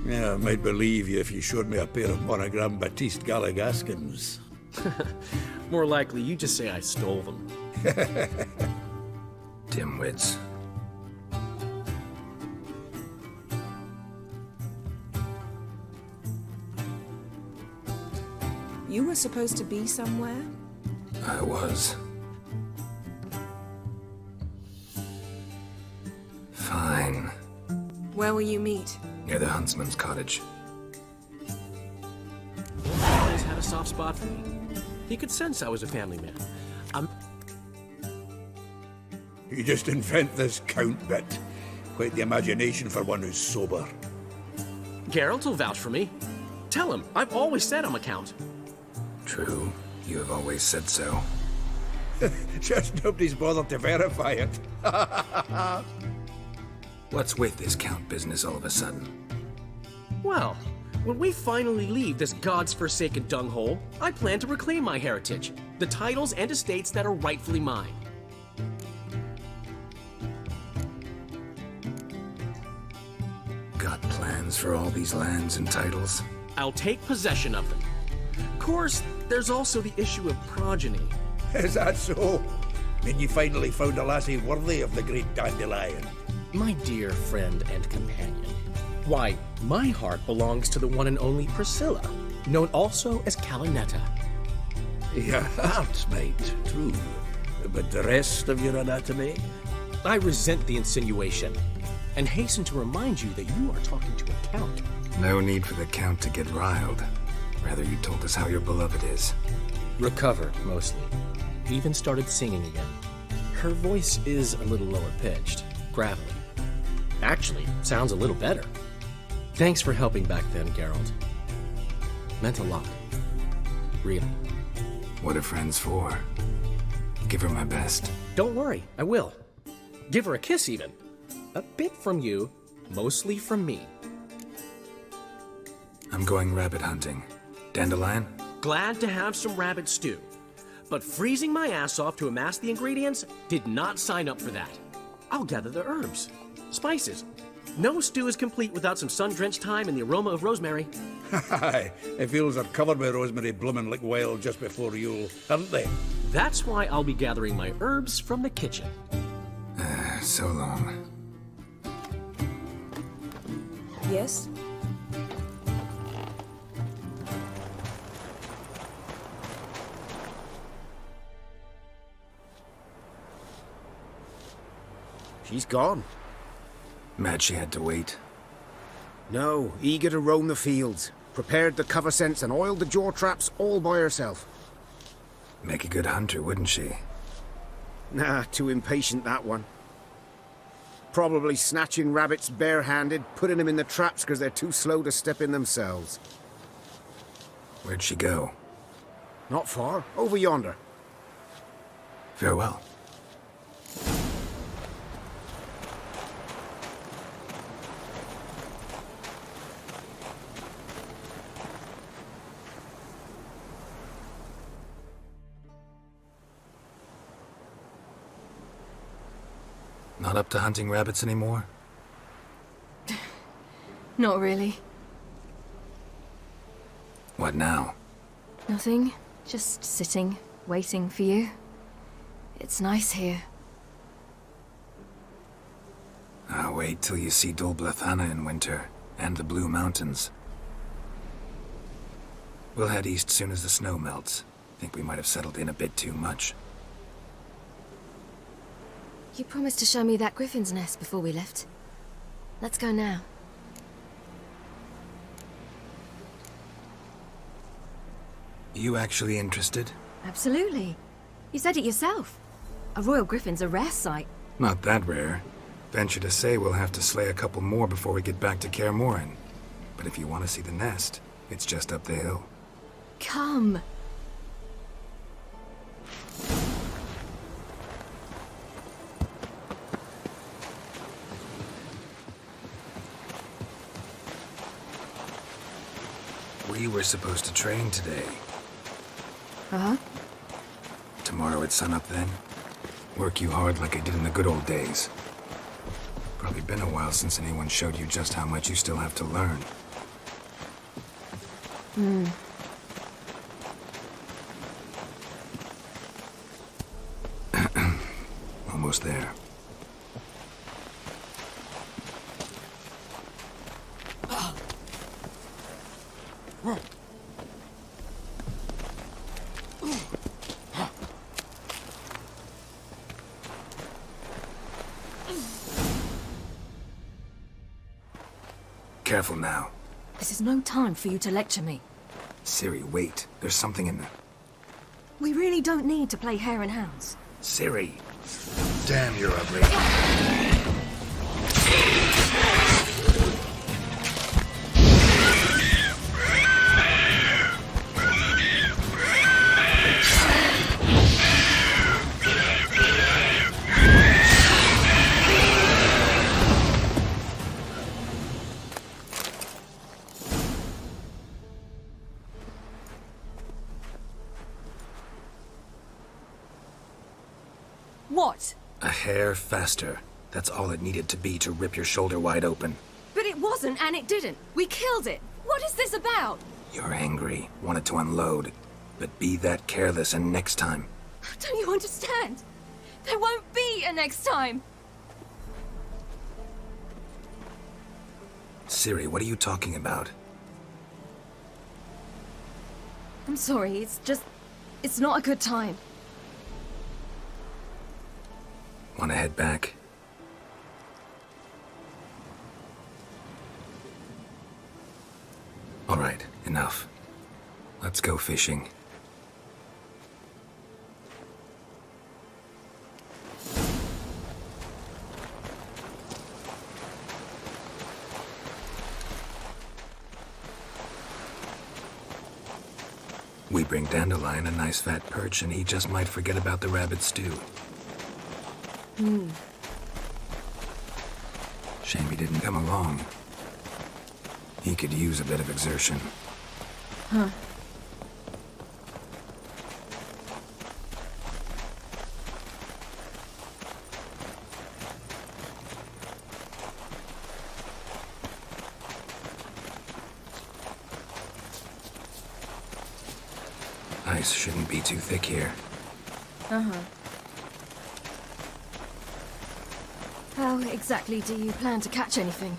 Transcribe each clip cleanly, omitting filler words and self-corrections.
Yeah, I might believe you if you showed me a pair of monogram Batiste Galligaskins. More likely, you just say I stole them. Dimwits. You were supposed to be somewhere? I was. Fine. Where will you meet? Near the huntsman's cottage. Always had a soft spot for me. He could sense I was a family man. You just invent this count bit. Quite the imagination for one who's sober. Geralt will vouch for me. Tell him, I've always said I'm a count. True. You have always said so. Just nobody's bothered to verify it. What's with this count business all of a sudden? Well, when we finally leave this god's forsaken dunghole, I plan to reclaim my heritage, the titles and estates that are rightfully mine. Got plans for all these lands and titles? I'll take possession of them. Of course, there's also the issue of progeny. Is that so? Then you finally found a lassie worthy of the great dandelion. My dear friend and companion. Why, my heart belongs to the one and only Priscilla, known also as Calinetta. Your heart, mate, true. But the rest of your anatomy? I resent the insinuation, and hasten to remind you that you are talking to a count. No need for the count to get riled. Rather, you told us how your beloved is. Recovered, mostly. Even started singing again. Her voice is a little lower pitched, gravelly. Actually, sounds a little better. Thanks for helping back then, Geralt. Meant a lot. Really. What are friends for? Give her my best. Don't worry, I will. Give her a kiss, even. A bit from you, mostly from me. I'm going rabbit hunting. Dandelion? Glad to have some rabbit stew. But freezing my ass off to amass the ingredients did not sign up for that. I'll gather the herbs, spices. No stew is complete without some sun-drenched thyme and the aroma of rosemary. Aye, the fields are covered with rosemary blooming like wild just before Yule, aren't they? That's why I'll be gathering my herbs from the kitchen. So long. Yes? She's gone. Mad she had to wait. No, eager to roam the fields. Prepared the cover scents and oiled the jaw traps all by herself. Make a good hunter, wouldn't she? Nah, too impatient, that one. Probably snatching rabbits barehanded, putting them in the traps because they're too slow to step in themselves. Where'd she go? Not far, over yonder. Farewell. Not up to hunting rabbits anymore? Not really. What now? Nothing. Just sitting, waiting for you. It's nice here. I'll wait till you see Dol Blathanna in winter, and the Blue Mountains. We'll head east soon as the snow melts. Think we might have settled in a bit too much. You promised to show me that griffin's nest before we left. Let's go now. You actually interested? Absolutely. You said it yourself. A royal griffin's a rare sight. Not that rare. Venture to say we'll have to slay a couple more before we get back to Kaer Morhen. But if you want to see the nest, it's just up the hill. Come. We were supposed to train today. Uh-huh. Tomorrow at sunup then? Work you hard like I did in the good old days. Probably been a while since anyone showed you just how much you still have to learn. Almost there. Careful now. This is no time for you to lecture me. Siri, wait. There's something in there. We really don't need to play hare and hounds. Siri! Damn, you're ugly. What? A hair faster. That's all it needed to be to rip your shoulder wide open. But it wasn't, and it didn't. We killed it. What is this about? You're angry, wanted to unload. But be that careless and next time. Don't you understand? There won't be a next time. Siri, what are you talking about? I'm sorry, it's not a good time. Want to head back? All right, enough. Let's go fishing. We bring Dandelion a nice fat perch, and he just might forget about the rabbit stew. Shame he didn't come along. He could use a bit of exertion. Huh. Ice shouldn't be too thick here. Uh-huh. How exactly do you plan to catch anything?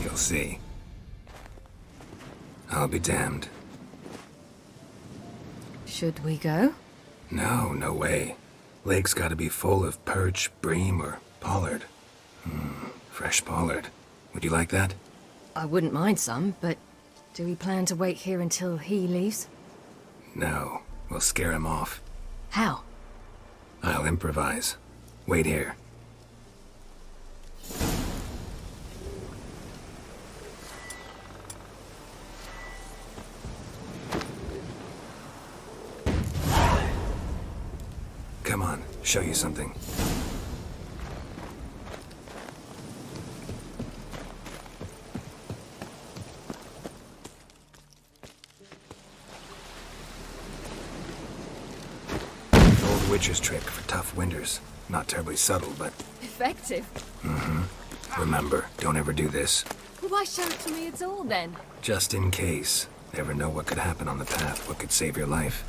You'll see. I'll be damned. Should we go? No, no way. Lake's gotta be full of perch, bream, or pollard. Fresh pollard. Would you like that? I wouldn't mind some, but do we plan to wait here until he leaves? No. We'll scare him off. How? I'll improvise. Wait here. Come on, show you something. Old witch's trick for tough winters. Not terribly subtle, but... Effective. Remember, don't ever do this. Why show it to me at all, then? Just in case. Never know what could happen on the path, what could save your life.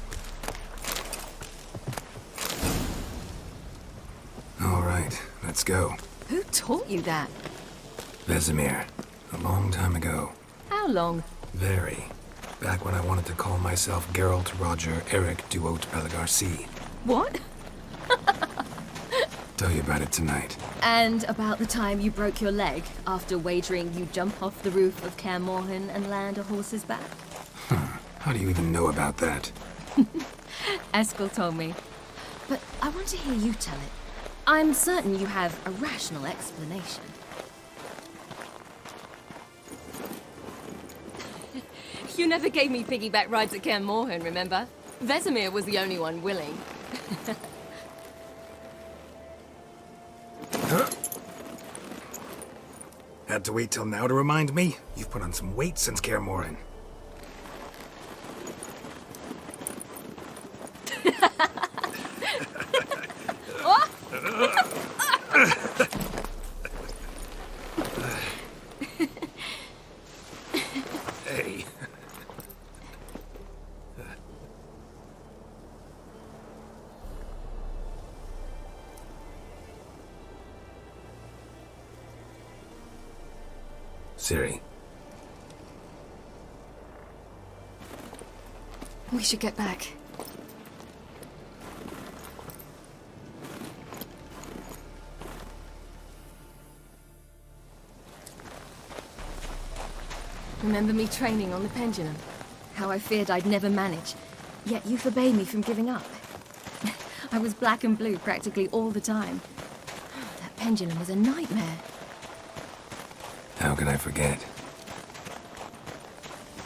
All right, let's go. Who taught you that? Vesemir. A long time ago. How long? Very. Back when I wanted to call myself Geralt Roger Eric Duot Pelagarcy. What? Tell you about it tonight. And about the time you broke your leg after wagering you jump off the roof of Kaer Morhen and land a horse's back? How do you even know about that? Eskel told me. But I want to hear you tell it. I'm certain you have a rational explanation. You never gave me piggyback rides at Kaer Morhen, remember? Vesemir was the only one willing. Had to wait till now to remind me? You've put on some weight since Kaer Morhen. Hey, Ciri. We should get back. Remember me training on the pendulum? How I feared I'd never manage. Yet you forbade me from giving up. I was black and blue practically all the time. That pendulum was a nightmare. How could I forget?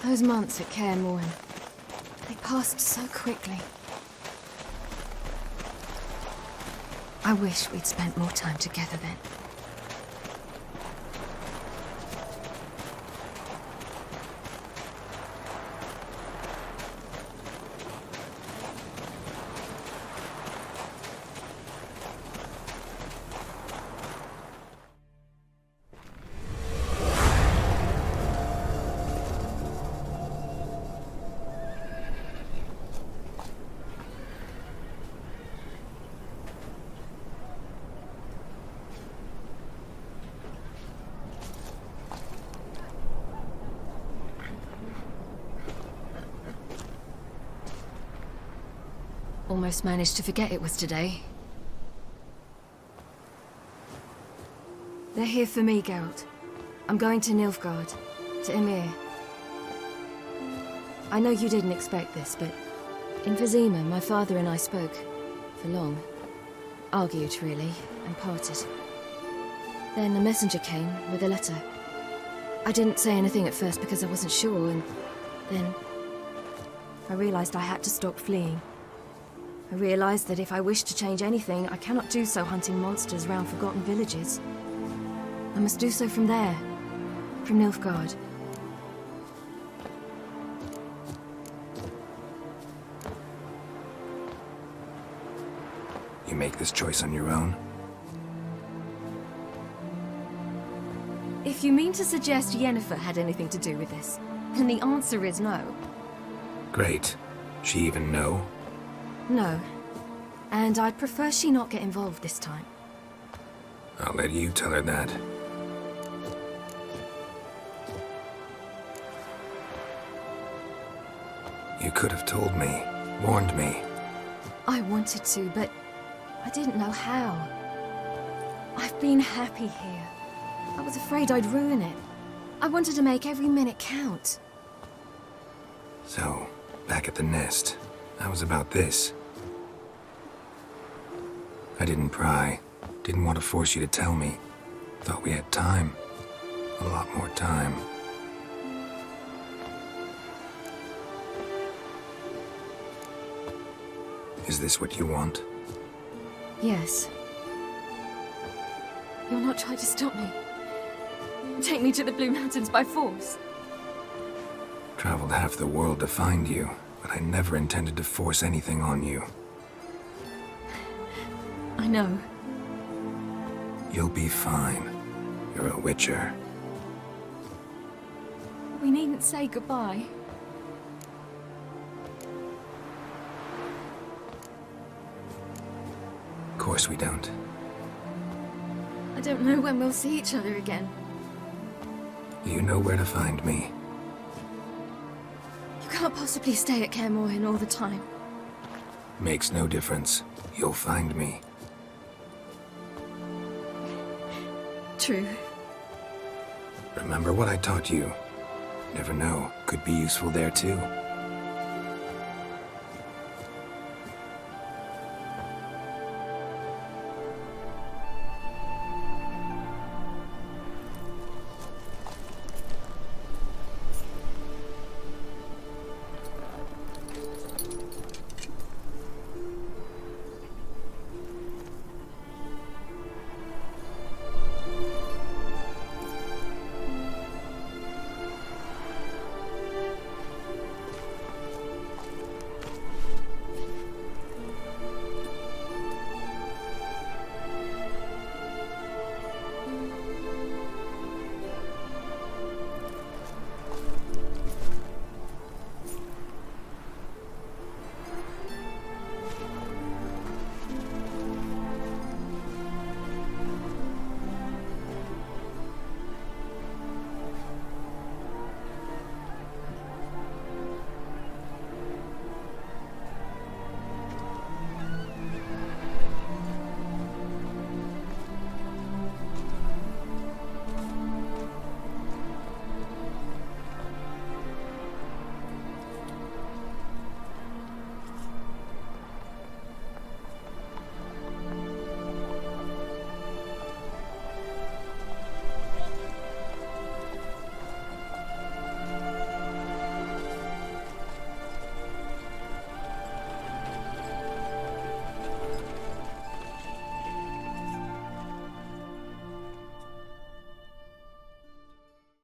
Those months at Kaer Morhen, they passed so quickly. I wish we'd spent more time together then. Almost managed to forget it was today. They're here for me, Geralt. I'm going to Nilfgaard, to Emir. I know you didn't expect this, but in Vizima, my father and I spoke. For long. Argued, really, and parted. Then a messenger came with a letter. I didn't say anything at first because I wasn't sure, and then I realized I had to stop fleeing. I realized that if I wish to change anything, I cannot do so hunting monsters round forgotten villages. I must do so from there, from Nilfgaard. You make this choice on your own? If you mean to suggest Yennefer had anything to do with this, then the answer is no. Great. She even know? No. And I'd prefer she not get involved this time. I'll let you tell her that. You could have told me, warned me. I wanted to, but I didn't know how. I've been happy here. I was afraid I'd ruin it. I wanted to make every minute count. So, back at the nest, I was about this. I didn't pry. Didn't want to force you to tell me. Thought we had time. A lot more time. Is this what you want? Yes. You'll not try to stop me. Take me to the Blue Mountains by force. Traveled half the world to find you, but I never intended to force anything on you. I know. You'll be fine. You're a Witcher. We needn't say goodbye. Of course we don't. I don't know when we'll see each other again. You know where to find me. You can't possibly stay at Kaer Morhen all the time. Makes no difference. You'll find me. True. Remember what I taught you. Never know, could be useful there too.